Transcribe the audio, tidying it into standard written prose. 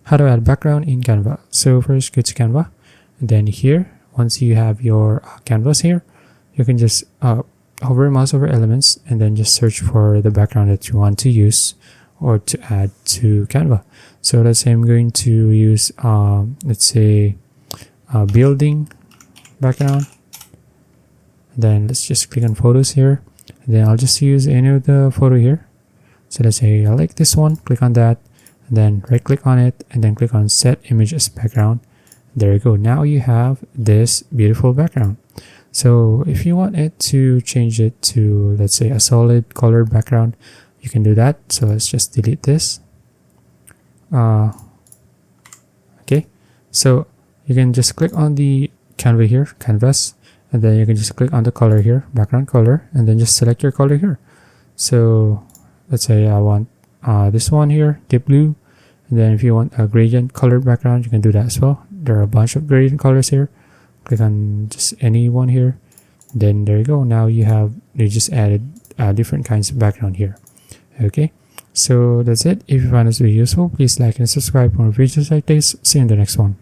how to add background in Canva. So first go to Canva, and then here, once you have your canvas here, you can just hover mouse over elements and then just search for the background that you want to use or to add to Canva. So let's say I'm going to use let's say building background. Then let's just click on photos here, and then I'll just use any of the photo here. So let's say I like this one, click on that, and then right click on it and then click on set image as background. There you go. Now you have this beautiful background. So if you want it to change it to, let's say, a solid colored background, you can do that. So let's just delete this. Okay, so you can just click on the Canva here, canvas, and then you can just click on the color here, background color, and then just select your color here. So let's say I want this one here, deep blue, and then if you want a gradient colored background, you can do that as well. There are a bunch of gradient colors here. Click on just any one here, then there you go. Now you just added different kinds of background here. Okay, so that's it. If you found this video useful, please like and subscribe for more videos like this. See you in the next one.